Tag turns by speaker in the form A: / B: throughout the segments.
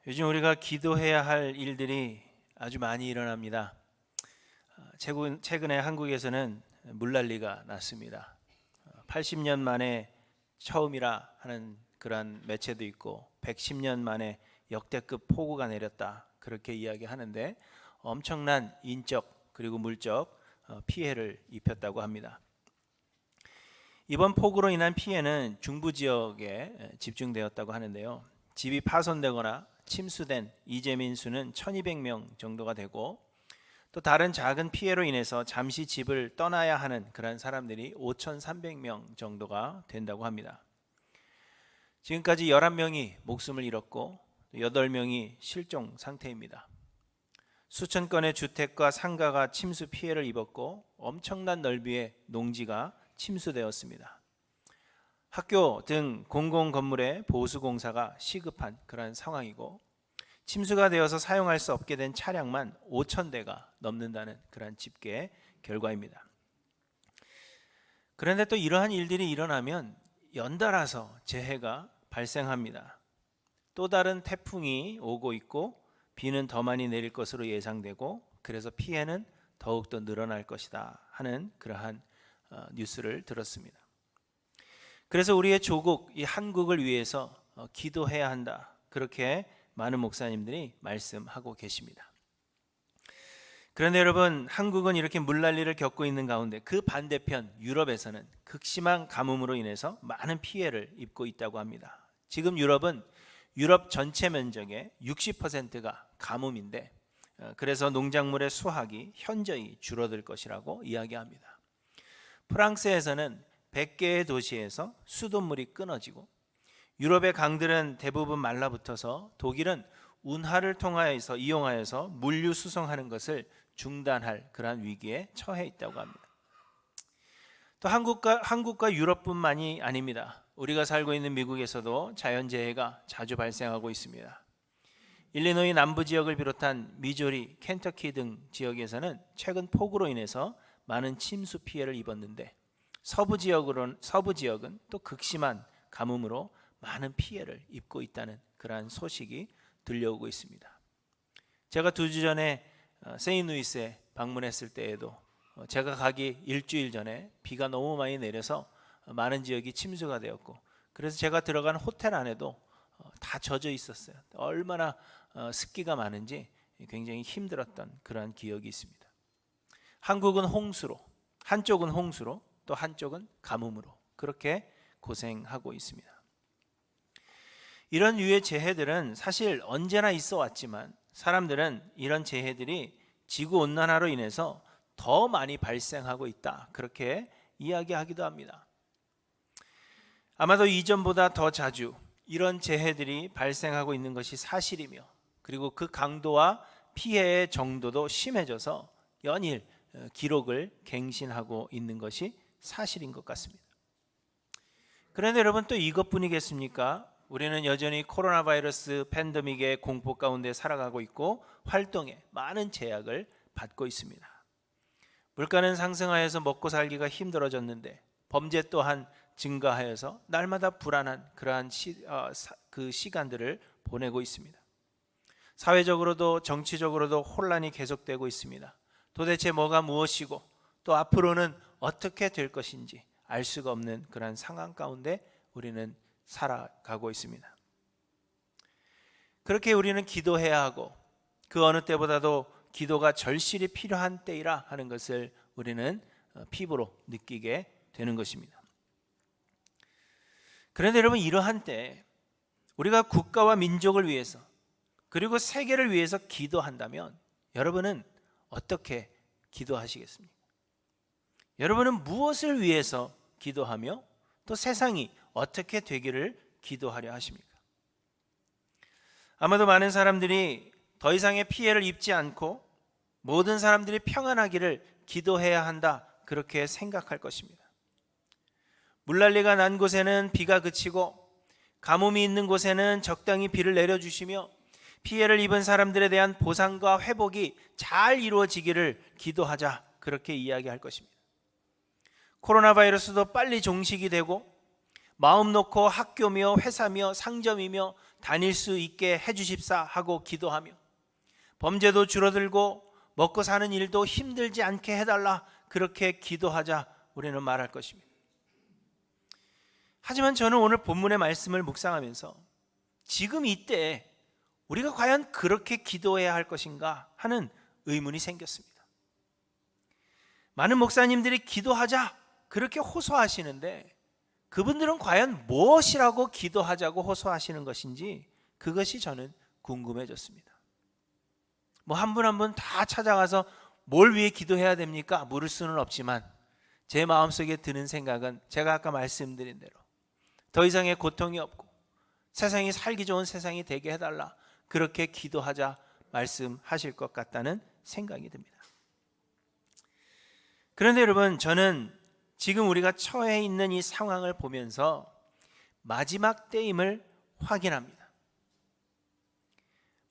A: 요즘 우리가 기도해야 할 일들이 아주 많이 일어납니다. 최근에 한국에서는 물난리가 났습니다. 80년 만에 처음이라 하는 그러한 매체도 있고 110년 만에 역대급 폭우가 내렸다 그렇게 이야기하는데 엄청난 인적 그리고 물적 피해를 입혔다고 합니다. 이번 폭우로 인한 피해는 중부 지역에 집중되었다고 하는데요. 집이 파손되거나 침수된 이재민 수는 1200명 정도가 되고 또 다른 작은 피해로 인해서 잠시 집을 떠나야 하는 그런 사람들이 5300명 정도가 된다고 합니다. 지금까지 11명이 목숨을 잃었고 8명이 실종 상태입니다. 수천 건의 주택과 상가가 침수 피해를 입었고 엄청난 넓이의 농지가 침수되었습니다. 학교 등 공공건물의 보수공사가 시급한 그런 상황이고 침수가 되어서 사용할 수 없게 된 차량만 5,000대가 넘는다는 그런 집계 결과입니다. 그런데 또 이러한 일들이 일어나면 연달아서 재해가 발생합니다. 또 다른 태풍이 오고 있고 비는 더 많이 내릴 것으로 예상되고 그래서 피해는 더욱더 늘어날 것이다 하는 그러한 뉴스를 들었습니다. 그래서 우리의 조국 이 한국을 위해서 기도해야 한다 그렇게 많은 목사님들이 말씀하고 계십니다. 그런데 여러분 한국은 이렇게 물난리를 겪고 있는 가운데 그 반대편 유럽에서는 극심한 가뭄으로 인해서 많은 피해를 입고 있다고 합니다. 지금 유럽은 유럽 전체 면적의 60%가 가뭄인데 그래서 농작물의 수확이 현저히 줄어들 것이라고 이야기합니다. 프랑스에서는 100개의 도시에서 수돗물이 끊어지고 유럽의 강들은 대부분 말라붙어서 독일은 운하를 통하여서 이용하여서 물류 수송하는 것을 중단할 그러한 위기에 처해 있다고 합니다. 또 한국과 유럽뿐만이 아닙니다. 우리가 살고 있는 미국에서도 자연재해가 자주 발생하고 있습니다. 일리노이 남부 지역을 비롯한 미조리, 켄터키 등 지역에서는 최근 폭우로 인해서 많은 침수 피해를 입었는데 서부 지역은 또 극심한 가뭄으로 많은 피해를 입고 있다는 그러한 소식이 들려오고 있습니다. 제가 2주 전에 세인루이스에 방문했을 때에도 제가 가기 일주일 전에 비가 너무 많이 내려서 많은 지역이 침수가 되었고 그래서 제가 들어간 호텔 안에도 다 젖어 있었어요. 얼마나 습기가 많은지 굉장히 힘들었던 그러한 기억이 있습니다. 한국은 홍수로, 한쪽은 홍수로 또 한쪽은 가뭄으로 그렇게 고생하고 있습니다. 이런 유의 재해들은 사실 언제나 있어 왔지만 사람들은 이런 재해들이 지구온난화로 인해서 더 많이 발생하고 있다 그렇게 이야기하기도 합니다. 아마도 이전보다 더 자주 이런 재해들이 발생하고 있는 것이 사실이며 그리고 그 강도와 피해의 정도도 심해져서 연일 기록을 갱신하고 있는 것이 사실인 것 같습니다. 그런데 여러분 또 이것뿐이겠습니까? 우리는 여전히 코로나 바이러스 팬데믹의 공포 가운데 살아가고 있고 활동에 많은 제약을 받고 있습니다. 물가는 상승하여서 먹고 살기가 힘들어졌는데 범죄 또한 증가하여서 날마다 불안한 그러한 그 시간들을 보내고 있습니다. 사회적으로도 정치적으로도 혼란이 계속되고 있습니다. 도대체 뭐가 무엇이고 또 앞으로는 어떻게 될 것인지 알 수가 없는 그러한 상황 가운데 우리는 살아가고 있습니다. 그렇게 우리는 기도해야 하고 그 어느 때보다도 기도가 절실히 필요한 때이라 하는 것을 우리는 피부로 느끼게 되는 것입니다. 그런데 여러분 이러한 때 우리가 국가와 민족을 위해서 그리고 세계를 위해서 기도한다면 여러분은 어떻게 기도하시겠습니까? 여러분은 무엇을 위해서 기도하며 또 세상이 어떻게 되기를 기도하려 하십니까? 아마도 많은 사람들이 더 이상의 피해를 입지 않고 모든 사람들이 평안하기를 기도해야 한다 그렇게 생각할 것입니다. 물난리가 난 곳에는 비가 그치고 가뭄이 있는 곳에는 적당히 비를 내려주시며 피해를 입은 사람들에 대한 보상과 회복이 잘 이루어지기를 기도하자 그렇게 이야기할 것입니다. 코로나 바이러스도 빨리 종식이 되고 마음 놓고 학교며 회사며 상점이며 다닐 수 있게 해주십사 하고 기도하며, 범죄도 줄어들고 먹고 사는 일도 힘들지 않게 해달라, 그렇게 기도하자 우리는 말할 것입니다. 하지만 저는 오늘 본문의 말씀을 묵상하면서 지금 이때 우리가 과연 그렇게 기도해야 할 것인가 하는 의문이 생겼습니다. 많은 목사님들이 기도하자 그렇게 호소하시는데 그분들은 과연 무엇이라고 기도하자고 호소하시는 것인지, 그것이 저는 궁금해졌습니다. 뭐 한 분 한 분 다 찾아가서 뭘 위해 기도해야 됩니까? 물을 수는 없지만 제 마음속에 드는 생각은 제가 아까 말씀드린 대로 더 이상의 고통이 없고 세상이 살기 좋은 세상이 되게 해달라, 그렇게 기도하자 말씀하실 것 같다는 생각이 듭니다. 그런데 여러분, 저는 지금 우리가 처해 있는 이 상황을 보면서 마지막 때임을 확인합니다.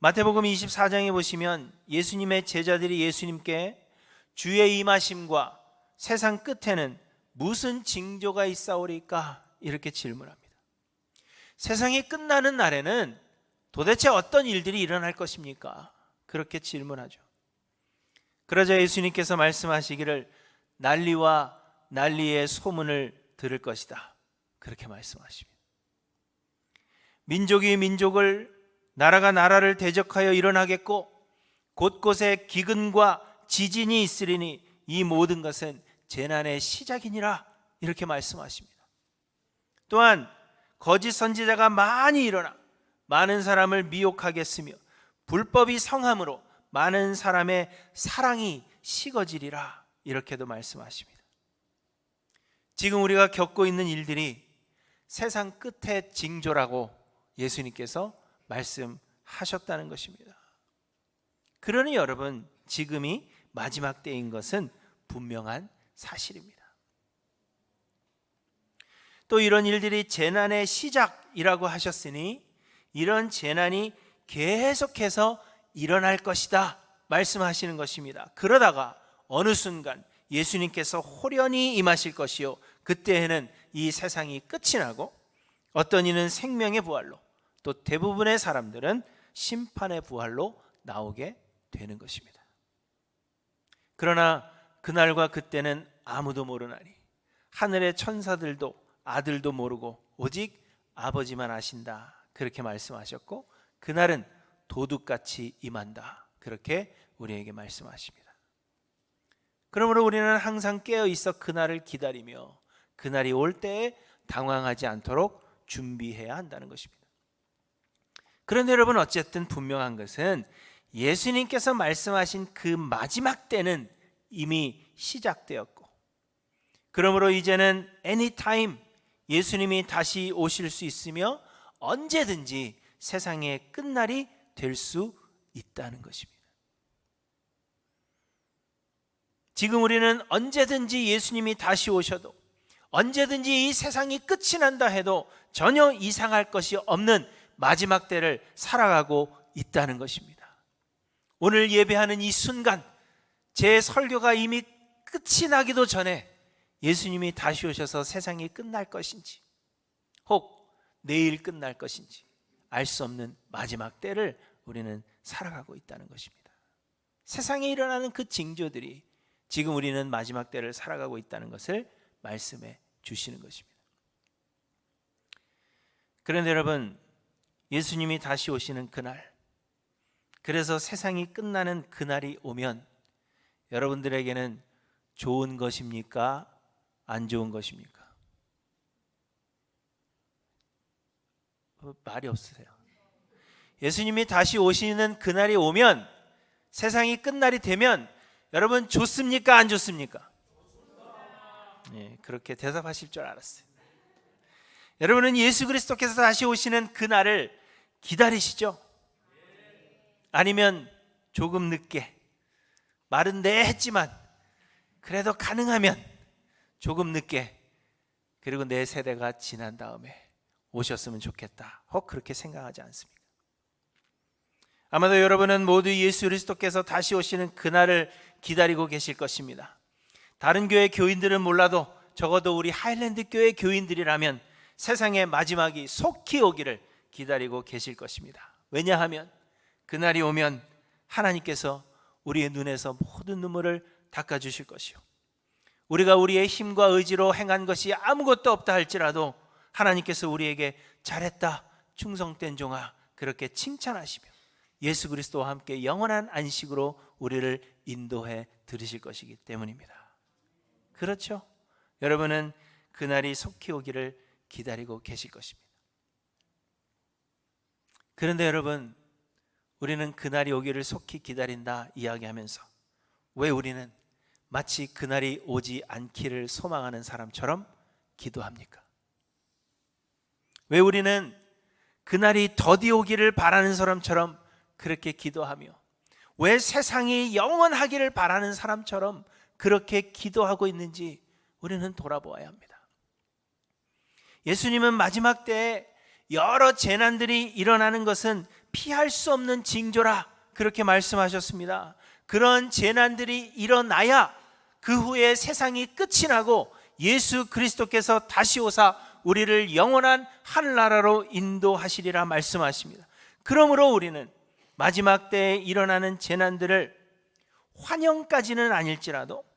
A: 마태복음 24장에 보시면 예수님의 제자들이 예수님께 주의 임하심과 세상 끝에는 무슨 징조가 있사오리까, 이렇게 질문합니다. 세상이 끝나는 날에는 도대체 어떤 일들이 일어날 것입니까? 그렇게 질문하죠. 그러자 예수님께서 말씀하시기를 난리와 난리의 소문을 들을 것이다, 그렇게 말씀하십니다. 민족이 민족을, 나라가 나라를 대적하여 일어나겠고 곳곳에 기근과 지진이 있으리니 이 모든 것은 재난의 시작이니라, 이렇게 말씀하십니다. 또한 거짓 선지자가 많이 일어나 많은 사람을 미혹하겠으며 불법이 성함으로 많은 사람의 사랑이 식어지리라, 이렇게도 말씀하십니다. 지금 우리가 겪고 있는 일들이 세상 끝의 징조라고 예수님께서 말씀하셨다는 것입니다. 그러니 여러분, 지금이 마지막 때인 것은 분명한 사실입니다. 또 이런 일들이 재난의 시작이라고 하셨으니 이런 재난이 계속해서 일어날 것이다 말씀하시는 것입니다. 그러다가 어느 순간 예수님께서 호련히 임하실 것이요, 그때에는 이 세상이 끝이 나고 어떤 이는 생명의 부활로, 또 대부분의 사람들은 심판의 부활로 나오게 되는 것입니다. 그러나 그날과 그때는 아무도 모르나니 하늘의 천사들도 아들도 모르고 오직 아버지만 아신다, 그렇게 말씀하셨고 그날은 도둑같이 임한다, 그렇게 우리에게 말씀하십니다. 그러므로 우리는 항상 깨어 있어 그날을 기다리며 그날이 올 때에 당황하지 않도록 준비해야 한다는 것입니다. 그런데 여러분, 어쨌든 분명한 것은 예수님께서 말씀하신 그 마지막 때는 이미 시작되었고, 그러므로 이제는 anytime 예수님이 다시 오실 수 있으며 언제든지 세상의 끝날이 될 수 있다는 것입니다. 지금 우리는 언제든지 예수님이 다시 오셔도, 언제든지 이 세상이 끝이 난다 해도 전혀 이상할 것이 없는 마지막 때를 살아가고 있다는 것입니다. 오늘 예배하는 이 순간, 제 설교가 이미 끝이 나기도 전에 예수님이 다시 오셔서 세상이 끝날 것인지 혹 내일 끝날 것인지 알 수 없는 마지막 때를 우리는 살아가고 있다는 것입니다. 세상에 일어나는 그 징조들이 지금 우리는 마지막 때를 살아가고 있다는 것을 말씀해 주시는 것입니다. 그런데 여러분, 예수님이 다시 오시는 그날, 그래서 세상이 끝나는 그날이 오면 여러분들에게는 좋은 것입니까? 안 좋은 것입니까? 말이 없으세요. 예수님이 다시 오시는 그날이 오면, 세상이 끝날이 되면 여러분 좋습니까? 안 좋습니까? 예, 그렇게 대답하실 줄 알았어요. 여러분은 예수 그리스도께서 다시 오시는 그날을 기다리시죠? 아니면 조금 늦게, 말은 네 했지만 그래도 가능하면 조금 늦게, 그리고 내 세대가 지난 다음에 오셨으면 좋겠다, 혹 그렇게 생각하지 않습니까? 아마도 여러분은 모두 예수 그리스도께서 다시 오시는 그날을 기다리고 계실 것입니다. 다른 교회 교인들은 몰라도 적어도 우리 하일랜드 교회 교인들이라면 세상의 마지막이 속히 오기를 기다리고 계실 것입니다. 왜냐하면 그날이 오면 하나님께서 우리의 눈에서 모든 눈물을 닦아주실 것이요, 우리가 우리의 힘과 의지로 행한 것이 아무것도 없다 할지라도 하나님께서 우리에게 잘했다, 충성된 종아, 그렇게 칭찬하시며 예수 그리스도와 함께 영원한 안식으로 우리를 인도해 들으실 것이기 때문입니다. 그렇죠? 여러분은 그날이 속히 오기를 기다리고 계실 것입니다. 그런데 여러분, 우리는 그날이 오기를 속히 기다린다 이야기하면서 왜 우리는 마치 그날이 오지 않기를 소망하는 사람처럼 기도합니까? 왜 우리는 그날이 더디 오기를 바라는 사람처럼 그렇게 기도하며, 왜 세상이 영원하기를 바라는 사람처럼 그렇게 기도하고 있는지 우리는 돌아보아야 합니다. 예수님은 마지막 때에 여러 재난들이 일어나는 것은 피할 수 없는 징조라 그렇게 말씀하셨습니다. 그런 재난들이 일어나야 그 후에 세상이 끝이 나고 예수 그리스도께서 다시 오사 우리를 영원한 하늘나라로 인도하시리라 말씀하십니다. 그러므로 우리는 마지막 때에 일어나는 재난들을 환영까지는 아닐지라도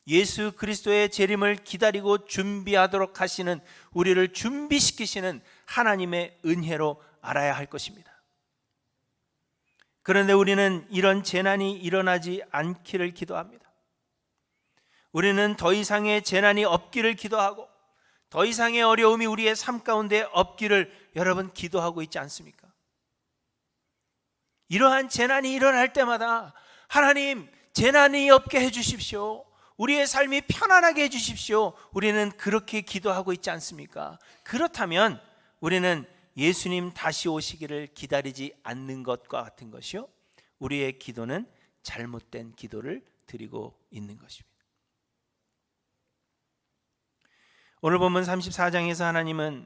A: 예수 그리스도의 재림을 기다리고 준비하도록 하시는, 우리를 준비시키시는 하나님의 은혜로 알아야 할 것입니다. 그런데 우리는 이런 재난이 일어나지 않기를 기도합니다. 우리는 더 이상의 재난이 없기를 기도하고 더 이상의 어려움이 우리의 삶 가운데 없기를 여러분 기도하고 있지 않습니까? 이러한 재난이 일어날 때마다 하나님, 재난이 없게 해주십시오, 우리의 삶이 편안하게 해주십시오, 우리는 그렇게 기도하고 있지 않습니까? 그렇다면 우리는 예수님 다시 오시기를 기다리지 않는 것과 같은 것이요, 우리의 기도는 잘못된 기도를 드리고 있는 것입니다. 오늘 본문 34장에서 하나님은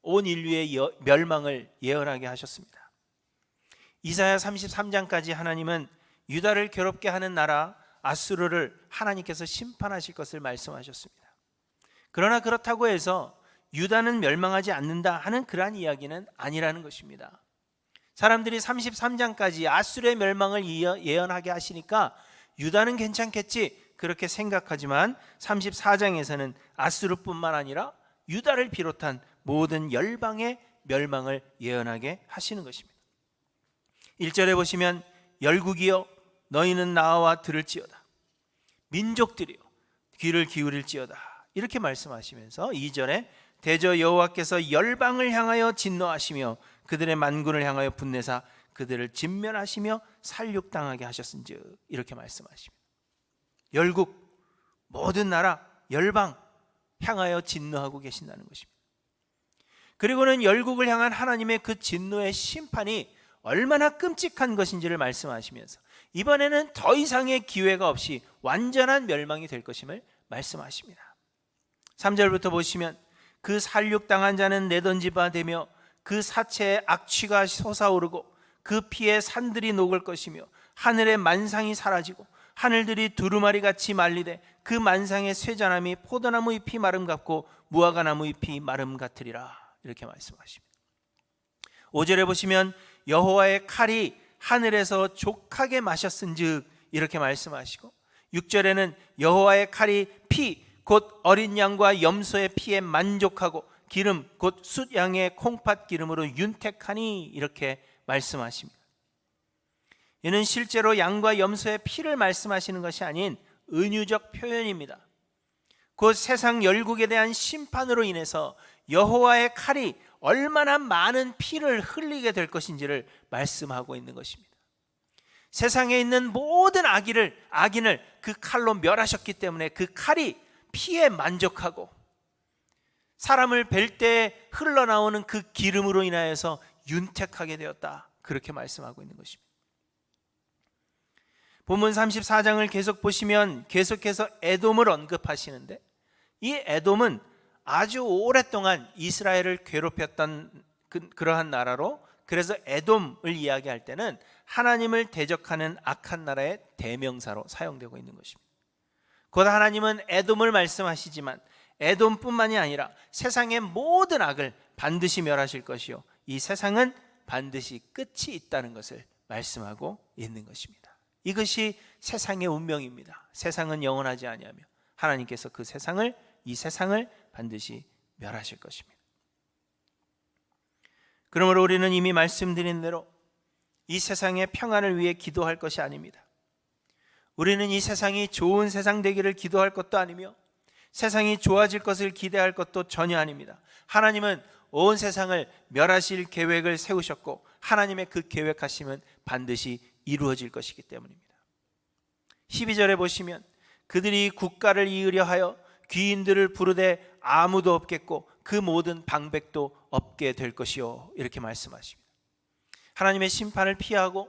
A: 온 인류의 멸망을 예언하게 하셨습니다. 이사야 33장까지 하나님은 유다를 괴롭게 하는 나라 아수르를 하나님께서 심판하실 것을 말씀하셨습니다. 그러나 그렇다고 해서 유다는 멸망하지 않는다 하는 그러한 이야기는 아니라는 것입니다. 사람들이 33장까지 아수르의 멸망을 예언하게 하시니까 유다는 괜찮겠지 그렇게 생각하지만 34장에서는 아수르뿐만 아니라 유다를 비롯한 모든 열방의 멸망을 예언하게 하시는 것입니다. 1절에 보시면 열국이여 너희는 나와 들을지어다, 민족들이여 귀를 기울일지어다 이렇게 말씀하시면서 2절에 대저 여호와께서 열방을 향하여 진노하시며 그들의 만군을 향하여 분내사 그들을 진멸하시며 살육당하게 하셨은즉 이렇게 말씀하십니다. 열국, 모든 나라, 열방 향하여 진노하고 계신다는 것입니다. 그리고는 열국을 향한 하나님의 그 진노의 심판이 얼마나 끔찍한 것인지를 말씀하시면서 이번에는 더 이상의 기회가 없이 완전한 멸망이 될 것임을 말씀하십니다. 3절부터 보시면 그 살육당한 자는 내던지바 되며 그 사체에 악취가 솟아오르고 그 피에 산들이 녹을 것이며 하늘의 만상이 사라지고 하늘들이 두루마리 같이 말리되 그 만상의 쇠잔함이 포도나무 잎이 마름 같고 무화과나무 잎이 마름 같으리라 이렇게 말씀하십니다. 5절에 보시면 여호와의 칼이 하늘에서 족하게 마셨은즉 이렇게 말씀하시고 6절에는 여호와의 칼이 피 곧 어린 양과 염소의 피에 만족하고 기름 곧 숫양의 콩팥 기름으로 윤택하니 이렇게 말씀하십니다. 이는 실제로 양과 염소의 피를 말씀하시는 것이 아닌 은유적 표현입니다. 곧 세상 열국에 대한 심판으로 인해서 여호와의 칼이 얼마나 많은 피를 흘리게 될 것인지를 말씀하고 있는 것입니다. 세상에 있는 모든 악인을 그 칼로 멸하셨기 때문에 그 칼이 피에 만족하고 사람을 뵐 때 흘러나오는 그 기름으로 인하여서 윤택하게 되었다 그렇게 말씀하고 있는 것입니다. 본문 34장을 계속 보시면 계속해서 에돔을 언급하시는데 이 에돔은 아주 오랫동안 이스라엘을 괴롭혔던 그러한 나라로, 그래서 에돔을 이야기할 때는 하나님을 대적하는 악한 나라의 대명사로 사용되고 있는 것입니다. 곧 하나님은 에돔을 말씀하시지만 에돔뿐만이 아니라 세상의 모든 악을 반드시 멸하실 것이요 이 세상은 반드시 끝이 있다는 것을 말씀하고 있는 것입니다. 이것이 세상의 운명입니다. 세상은 영원하지 아니하며 하나님께서 이 세상을 반드시 멸하실 것입니다. 그러므로 우리는 이미 말씀드린 대로 이 세상의 평안을 위해 기도할 것이 아닙니다. 우리는 이 세상이 좋은 세상 되기를 기도할 것도 아니며 세상이 좋아질 것을 기대할 것도 전혀 아닙니다. 하나님은 온 세상을 멸하실 계획을 세우셨고 하나님의 그 계획하심은 반드시 이루어질 것이기 때문입니다. 12절에 보시면 그들이 국가를 이으려 하여 귀인들을 부르되 아무도 없겠고 그 모든 방백도 없게 될 것이요, 이렇게 말씀하십니다. 하나님의 심판을 피하고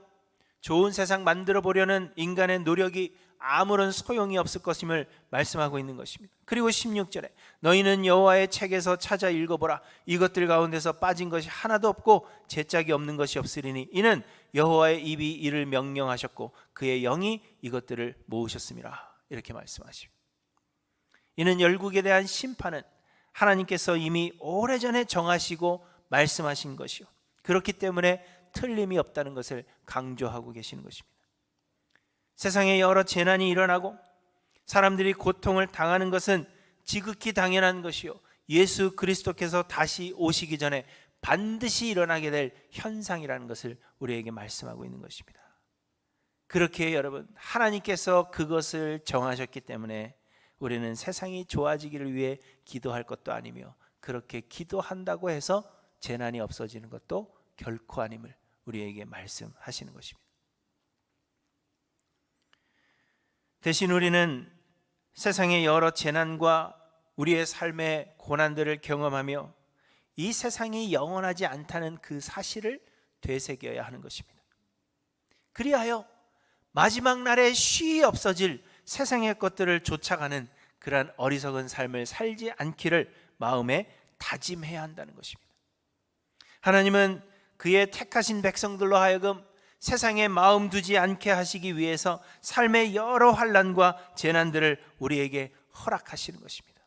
A: 좋은 세상 만들어 보려는 인간의 노력이 아무런 소용이 없을 것임을 말씀하고 있는 것입니다. 그리고 16절에 너희는 여호와의 책에서 찾아 읽어보라. 이것들 가운데서 빠진 것이 하나도 없고 제짝이 없는 것이 없으리니 이는 여호와의 입이 이를 명령하셨고 그의 영이 이것들을 모으셨음이라, 이렇게 말씀하십니다. 이는 열국에 대한 심판은 하나님께서 이미 오래전에 정하시고 말씀하신 것이요, 그렇기 때문에 틀림이 없다는 것을 강조하고 계시는 것입니다. 세상에 여러 재난이 일어나고 사람들이 고통을 당하는 것은 지극히 당연한 것이요, 예수 그리스도께서 다시 오시기 전에 반드시 일어나게 될 현상이라는 것을 우리에게 말씀하고 있는 것입니다. 그렇게 여러분, 하나님께서 그것을 정하셨기 때문에 우리는 세상이 좋아지기를 위해 기도할 것도 아니며 그렇게 기도한다고 해서 재난이 없어지는 것도 결코 아님을 우리에게 말씀하시는 것입니다. 대신 우리는 세상의 여러 재난과 우리의 삶의 고난들을 경험하며 이 세상이 영원하지 않다는 그 사실을 되새겨야 하는 것입니다. 그리하여 마지막 날에 쉬이 없어질 세상의 것들을 쫓아가는 그러한 어리석은 삶을 살지 않기를 마음에 다짐해야 한다는 것입니다. 하나님은 그의 택하신 백성들로 하여금 세상에 마음 두지 않게 하시기 위해서 삶의 여러 환난과 재난들을 우리에게 허락하시는 것입니다.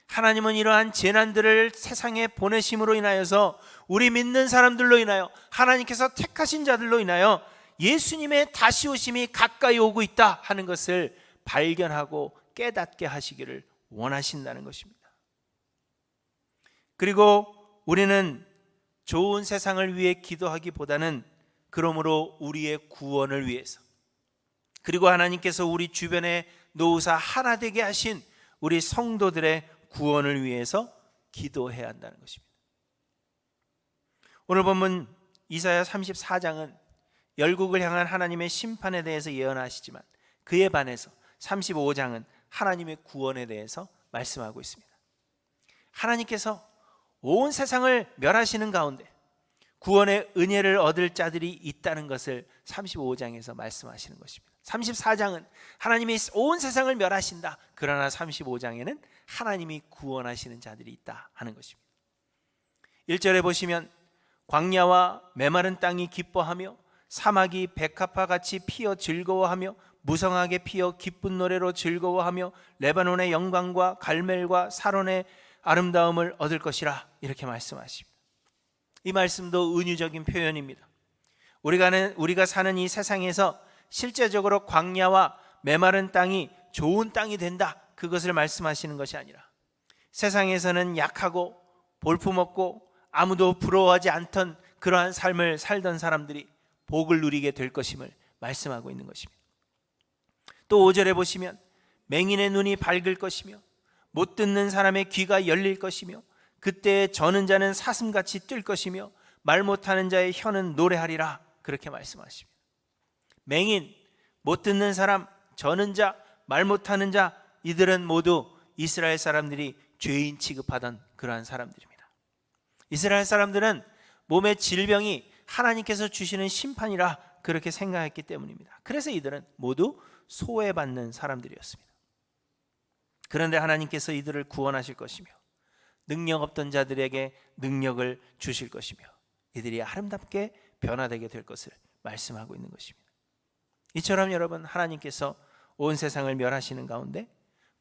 A: 하나님은 이러한 재난들을 세상에 보내심으로 인하여서 우리 믿는 사람들로 인하여 하나님께서 택하신 자들로 인하여 예수님의 다시 오심이 가까이 오고 있다 하는 것을 발견하고 깨닫게 하시기를 원하신다는 것입니다. 그리고 우리는 좋은 세상을 위해 기도하기보다는 그러므로 우리의 구원을 위해서, 그리고 하나님께서 우리 주변에 놓으사 하나 되게 하신 우리 성도들의 구원을 위해서 기도해야 한다는 것입니다. 오늘 본문 이사야 34장은 열국을 향한 하나님의 심판에 대해서 예언하시지만 그에 반해서 35장은 하나님의 구원에 대해서 말씀하고 있습니다. 하나님께서 온 세상을 멸하시는 가운데 구원의 은혜를 얻을 자들이 있다는 것을 35장에서 말씀하시는 것입니다. 34장은 하나님이 온 세상을 멸하신다. 그러나 35장에는 하나님이 구원하시는 자들이 있다 하는 것입니다. 1절에 보시면 광야와 메마른 땅이 기뻐하며 사막이 백합화 같이 피어 즐거워하며 무성하게 피어 기쁜 노래로 즐거워하며 레바논의 영광과 갈멜과 사론의 아름다움을 얻을 것이라, 이렇게 말씀하십니다. 이 말씀도 은유적인 표현입니다. 우리가 사는 이 세상에서 실제적으로 광야와 메마른 땅이 좋은 땅이 된다, 그것을 말씀하시는 것이 아니라 세상에서는 약하고 볼품없고 아무도 부러워하지 않던 그러한 삶을 살던 사람들이 복을 누리게 될 것임을 말씀하고 있는 것입니다. 또 5절에 보시면 맹인의 눈이 밝을 것이며 못 듣는 사람의 귀가 열릴 것이며 그때 저는 자는 사슴같이 뛸 것이며 말 못하는 자의 혀는 노래하리라, 그렇게 말씀하십니다. 맹인, 못 듣는 사람, 저는 자, 말 못하는 자, 이들은 모두 이스라엘 사람들이 죄인 취급하던 그러한 사람들입니다. 이스라엘 사람들은 몸의 질병이 하나님께서 주시는 심판이라 그렇게 생각했기 때문입니다. 그래서 이들은 모두 소외받는 사람들이었습니다. 그런데 하나님께서 이들을 구원하실 것이며 능력 없던 자들에게 능력을 주실 것이며 이들이 아름답게 변화되게 될 것을 말씀하고 있는 것입니다. 이처럼 여러분, 하나님께서 온 세상을 멸하시는 가운데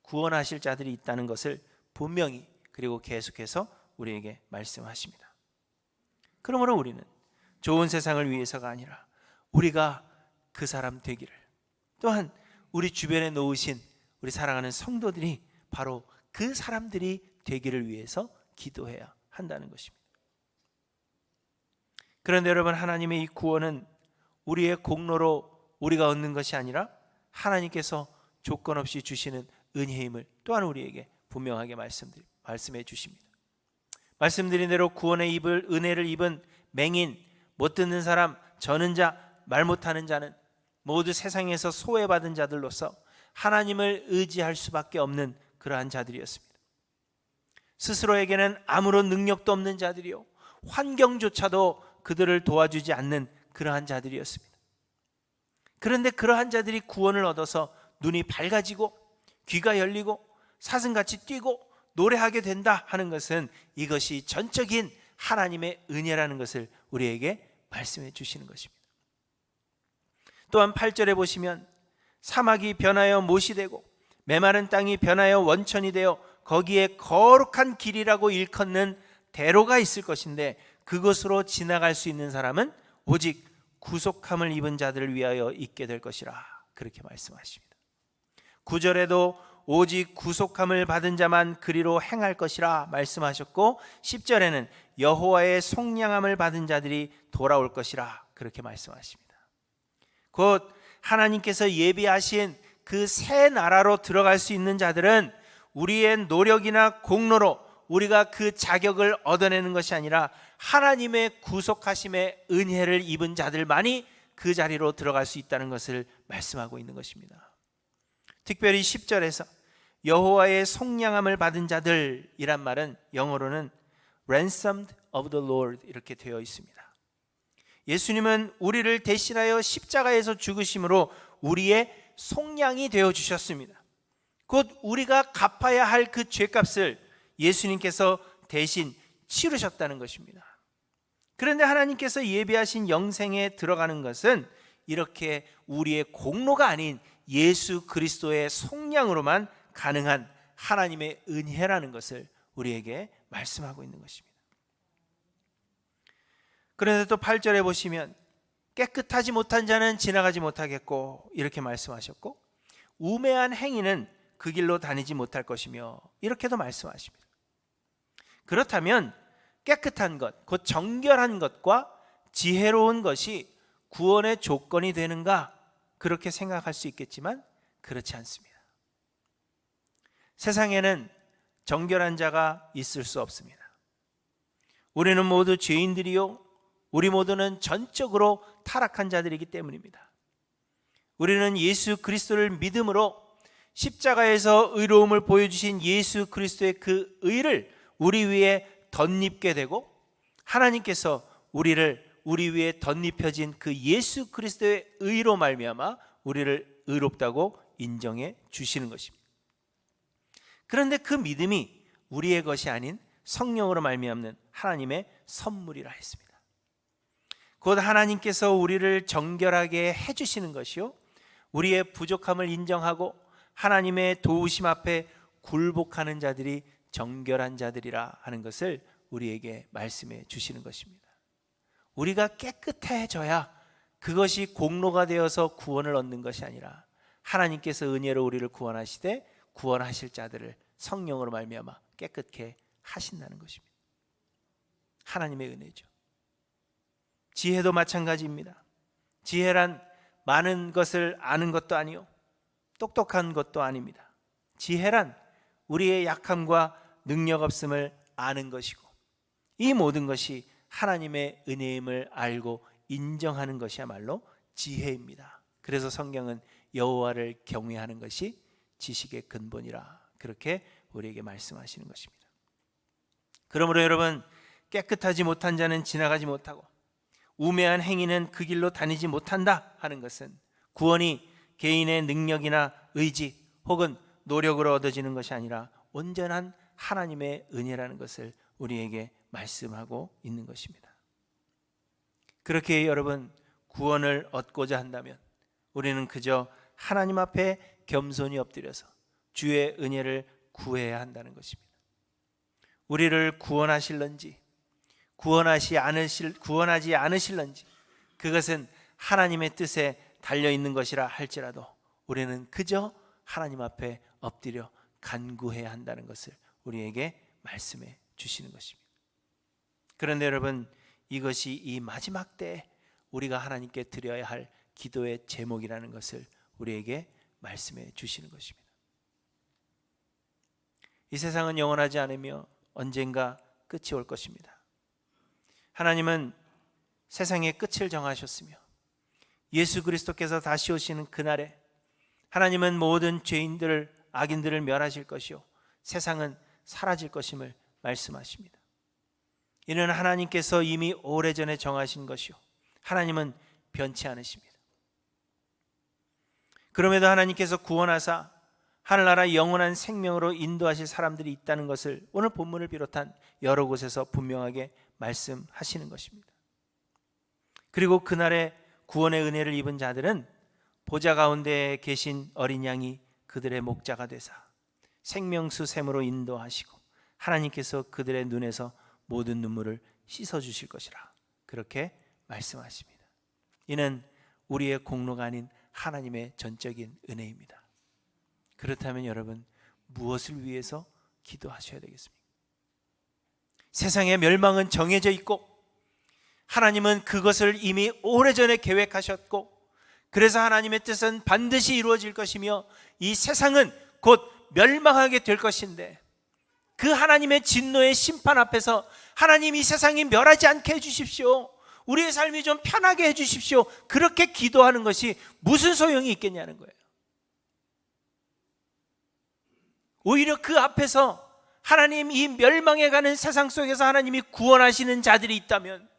A: 구원하실 자들이 있다는 것을 분명히 그리고 계속해서 우리에게 말씀하십니다. 그러므로 우리는 좋은 세상을 위해서가 아니라 우리가 그 사람 되기를, 또한 우리 주변에 놓으신 우리 사랑하는 성도들이 바로 그 사람들이 되기를 위해서 기도해야 한다는 것입니다. 그런데 여러분, 하나님의 이 구원은 우리의 공로로 우리가 얻는 것이 아니라 하나님께서 조건 없이 주시는 은혜임을 또한 우리에게 분명하게 말씀해 주십니다. 말씀드린 대로 구원의 은혜를 입은 맹인, 못 듣는 사람, 저는 자, 말 못하는 자는 모두 세상에서 소외받은 자들로서 하나님을 의지할 수밖에 없는 그러한 자들이었습니다. 스스로에게는 아무런 능력도 없는 자들이요, 환경조차도 그들을 도와주지 않는 그러한 자들이었습니다. 그런데 그러한 자들이 구원을 얻어서 눈이 밝아지고 귀가 열리고 사슴같이 뛰고 노래하게 된다 하는 것은 이것이 전적인 하나님의 은혜라는 것을 우리에게 말씀해 주시는 것입니다. 또한 8절에 보시면 사막이 변하여 못이 되고 메마른 땅이 변하여 원천이 되어 거기에 거룩한 길이라고 일컫는 대로가 있을 것인데 그것으로 지나갈 수 있는 사람은 오직 구속함을 입은 자들을 위하여 있게 될 것이라, 그렇게 말씀하십니다. 9절에도 오직 구속함을 받은 자만 그리로 행할 것이라 말씀하셨고 10절에는 여호와의 속량함을 받은 자들이 돌아올 것이라, 그렇게 말씀하십니다. 곧 하나님께서 예비하신 그 새 나라로 들어갈 수 있는 자들은 우리의 노력이나 공로로 우리가 그 자격을 얻어내는 것이 아니라 하나님의 구속하심의 은혜를 입은 자들만이 그 자리로 들어갈 수 있다는 것을 말씀하고 있는 것입니다. 특별히 10절에서 여호와의 속량함을 받은 자들이란 말은 영어로는 ransomed of the Lord 이렇게 되어 있습니다. 예수님은 우리를 대신하여 십자가에서 죽으심으로 우리의 속량이 되어 주셨습니다. 곧 우리가 갚아야 할 그 죄값을 예수님께서 대신 치르셨다는 것입니다. 그런데 하나님께서 예비하신 영생에 들어가는 것은 이렇게 우리의 공로가 아닌 예수 그리스도의 속량으로만 가능한 하나님의 은혜라는 것을 우리에게 말씀하고 있는 것입니다. 그런데 또 8절에 보시면 깨끗하지 못한 자는 지나가지 못하겠고 이렇게 말씀하셨고 우매한 행위는 그 길로 다니지 못할 것이며 이렇게도 말씀하십니다. 그렇다면 깨끗한 것, 곧 정결한 것과 지혜로운 것이 구원의 조건이 되는가, 그렇게 생각할 수 있겠지만 그렇지 않습니다. 세상에는 정결한 자가 있을 수 없습니다. 우리는 모두 죄인들이요, 우리 모두는 전적으로 타락한 자들이기 때문입니다. 우리는 예수 그리스도를 믿음으로 십자가에서 의로움을 보여주신 예수 그리스도의 그 의를 우리 위에 덧입게 되고 하나님께서 우리를 우리 위에 덧입혀진 그 예수 그리스도의 의로 말미암아 우리를 의롭다고 인정해 주시는 것입니다. 그런데 그 믿음이 우리의 것이 아닌 성령으로 말미암는 하나님의 선물이라 했습니다. 곧 하나님께서 우리를 정결하게 해주시는 것이요, 우리의 부족함을 인정하고 하나님의 도우심 앞에 굴복하는 자들이 정결한 자들이라 하는 것을 우리에게 말씀해 주시는 것입니다. 우리가 깨끗해져야 그것이 공로가 되어서 구원을 얻는 것이 아니라 하나님께서 은혜로 우리를 구원하시되 구원하실 자들을 성령으로 말미암아 깨끗게 하신다는 것입니다. 하나님의 은혜죠. 지혜도 마찬가지입니다. 지혜란 많은 것을 아는 것도 아니요 똑똑한 것도 아닙니다. 지혜란 우리의 약함과 능력 없음을 아는 것이고 이 모든 것이 하나님의 은혜임을 알고 인정하는 것이야말로 지혜입니다. 그래서 성경은 여호와를 경외하는 것이 지식의 근본이라, 그렇게 우리에게 말씀하시는 것입니다. 그러므로 여러분, 깨끗하지 못한 자는 지나가지 못하고 우매한 행위는 그 길로 다니지 못한다 하는 것은 구원이 개인의 능력이나 의지 혹은 노력으로 얻어지는 것이 아니라 온전한 하나님의 은혜라는 것을 우리에게 말씀하고 있는 것입니다. 그렇게 여러분, 구원을 얻고자 한다면 우리는 그저 하나님 앞에 겸손히 엎드려서 주의 은혜를 구해야 한다는 것입니다. 우리를 구원하실런지, 구원하지 않으실런지 그것은 하나님의 뜻에 달려 있는 것이라 할지라도 우리는 그저 하나님 앞에 엎드려 간구해야 한다는 것을 우리에게 말씀해 주시는 것입니다. 그런데 여러분, 이것이 이 마지막 때에 우리가 하나님께 드려야 할 기도의 제목이라는 것을 우리에게 말씀해 주시는 것입니다. 이 세상은 영원하지 않으며 언젠가 끝이 올 것입니다. 하나님은 세상의 끝을 정하셨으며 예수 그리스도께서 다시 오시는 그날에 하나님은 모든 죄인들을, 악인들을 멸하실 것이요 세상은 사라질 것임을 말씀하십니다. 이는 하나님께서 이미 오래전에 정하신 것이요 하나님은 변치 않으십니다. 그럼에도 하나님께서 구원하사 하늘나라 영원한 생명으로 인도하실 사람들이 있다는 것을 오늘 본문을 비롯한 여러 곳에서 분명하게 말씀하시는 것입니다. 그리고 그날에 구원의 은혜를 입은 자들은 보좌 가운데 계신 어린 양이 그들의 목자가 되사 생명수 샘으로 인도하시고 하나님께서 그들의 눈에서 모든 눈물을 씻어주실 것이라 그렇게 말씀하십니다. 이는 우리의 공로가 아닌 하나님의 전적인 은혜입니다. 그렇다면 여러분, 무엇을 위해서 기도하셔야 되겠습니까? 세상의 멸망은 정해져 있고 하나님은 그것을 이미 오래전에 계획하셨고 그래서 하나님의 뜻은 반드시 이루어질 것이며 이 세상은 곧 멸망하게 될 것인데 그 하나님의 진노의 심판 앞에서 하나님 이 세상이 멸하지 않게 해주십시오, 우리의 삶이 좀 편하게 해주십시오, 그렇게 기도하는 것이 무슨 소용이 있겠냐는 거예요. 오히려 그 앞에서 하나님 이 멸망해가는 세상 속에서 하나님이 구원하시는 자들이 있다면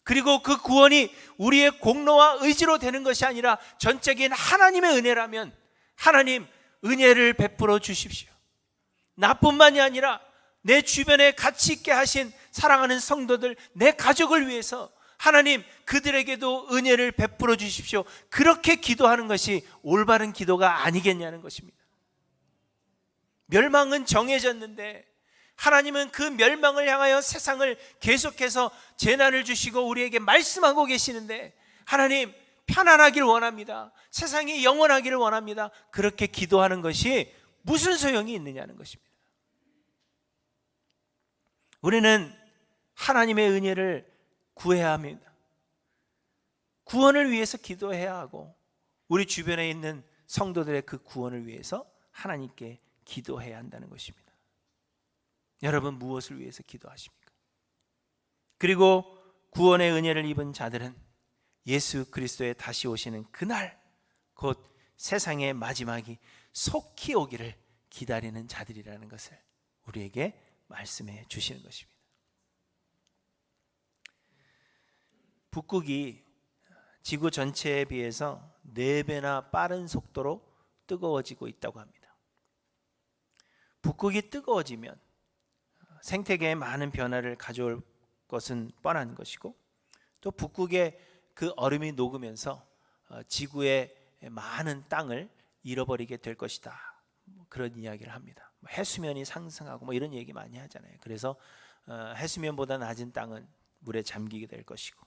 A: 그리고 그 구원이 우리의 공로와 의지로 되는 것이 아니라 전적인 하나님의 은혜라면 하나님 은혜를 베풀어 주십시오. 나뿐만이 아니라 내 주변에 가치 있게 하신 사랑하는 성도들, 내 가족을 위해서 하나님 그들에게도 은혜를 베풀어 주십시오. 그렇게 기도하는 것이 올바른 기도가 아니겠냐는 것입니다. 멸망은 정해졌는데 하나님은 그 멸망을 향하여 세상을 계속해서 재난을 주시고 우리에게 말씀하고 계시는데 하나님 편안하길 원합니다, 세상이 영원하기를 원합니다, 그렇게 기도하는 것이 무슨 소용이 있느냐는 것입니다. 우리는 하나님의 은혜를 구해야 합니다. 구원을 위해서 기도해야 하고 우리 주변에 있는 성도들의 그 구원을 위해서 하나님께 기도해야 한다는 것입니다. 여러분, 무엇을 위해서 기도하십니까? 그리고 구원의 은혜를 입은 자들은 예수 그리스도의 다시 오시는 그날 곧 세상의 마지막이 속히 오기를 기다리는 자들이라는 것을 우리에게 말씀해 주시는 것입니다. 북극이 지구 전체에 비해서 4배나 빠른 속도로 뜨거워지고 있다고 합니다. 북극이 뜨거워지면 생태계에 많은 변화를 가져올 것은 뻔한 것이고 또 북극의 그 얼음이 녹으면서 지구의 많은 땅을 잃어버리게 될 것이다, 그런 이야기를 합니다. 해수면이 상승하고 이런 얘기 많이 하잖아요. 그래서 해수면보다 낮은 땅은 물에 잠기게 될 것이고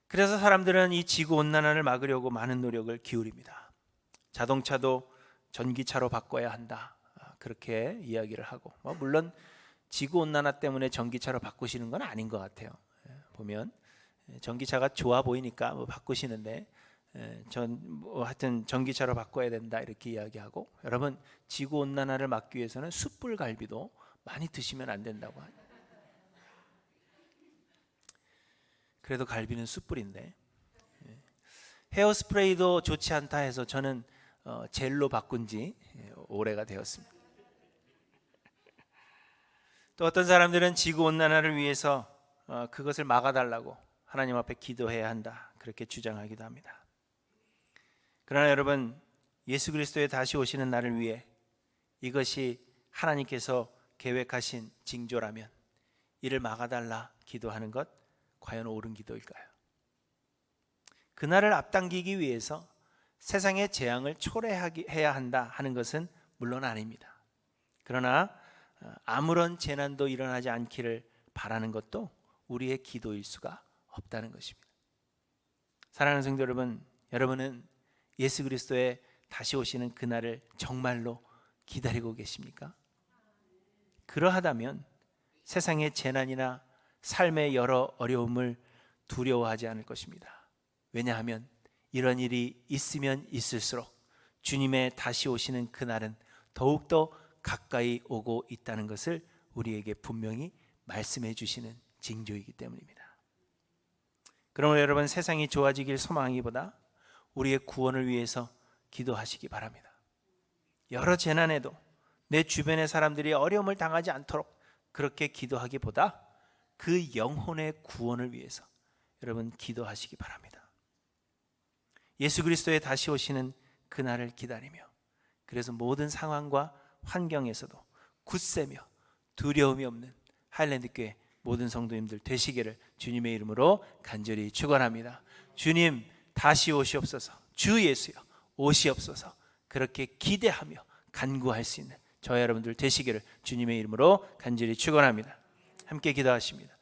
A: 그래서 사람들은 이 지구온난화를 막으려고 많은 노력을 기울입니다. 자동차도 전기차로 바꿔야 한다, 그렇게 이야기를 하고 물론 지구온난화 때문에 전기차로 바꾸시는 건 아닌 것 같아요. 보면 전기차가 좋아 보이니까 바꾸시는데 하여튼 전기차로 바꿔야 된다 이렇게 이야기하고 여러분, 지구온난화를 막기 위해서는 숯불갈비도 많이 드시면 안 된다고 하죠. 그래도 갈비는 숯불인데 헤어스프레이도 좋지 않다 해서 저는 젤로 바꾼 지 오래가 되었습니다. 또 어떤 사람들은 지구온난화를 위해서 그것을 막아달라고 하나님 앞에 기도해야 한다, 그렇게 주장하기도 합니다. 그러나 여러분, 예수 그리스도의 다시 오시는 날을 위해 이것이 하나님께서 계획하신 징조라면 이를 막아달라 기도하는 것 과연 옳은 기도일까요? 그날을 앞당기기 위해서 세상의 재앙을 초래해야 한다 하는 것은 물론 아닙니다. 그러나 아무런 재난도 일어나지 않기를 바라는 것도 우리의 기도일 수가 없다는 것입니다. 사랑하는 성도 여러분, 여러분은 예수 그리스도의 다시 오시는 그날을 정말로 기다리고 계십니까? 그러하다면 세상의 재난이나 삶의 여러 어려움을 두려워하지 않을 것입니다. 왜냐하면 이런 일이 있으면 있을수록 주님의 다시 오시는 그날은 더욱더 가까이 오고 있다는 것을 우리에게 분명히 말씀해 주시는 징조이기 때문입니다. 그러므로 여러분, 세상이 좋아지길 소망하기보다 우리의 구원을 위해서 기도하시기 바랍니다. 여러 재난에도 내 주변의 사람들이 어려움을 당하지 않도록 그렇게 기도하기보다 그 영혼의 구원을 위해서 여러분 기도하시기 바랍니다. 예수 그리스도의 다시 오시는 그날을 기다리며, 그래서 모든 상황과 환경에서도 굳세며 두려움이 없는 하일랜드 교회 모든 성도님들 되시기를 주님의 이름으로 간절히 축원합니다. 주님 다시 오시옵소서, 주 예수여 오시옵소서, 그렇게 기대하며 간구할 수 있는 저와 여러분들 되시기를 주님의 이름으로 간절히 축원합니다. 함께 기도하십니다.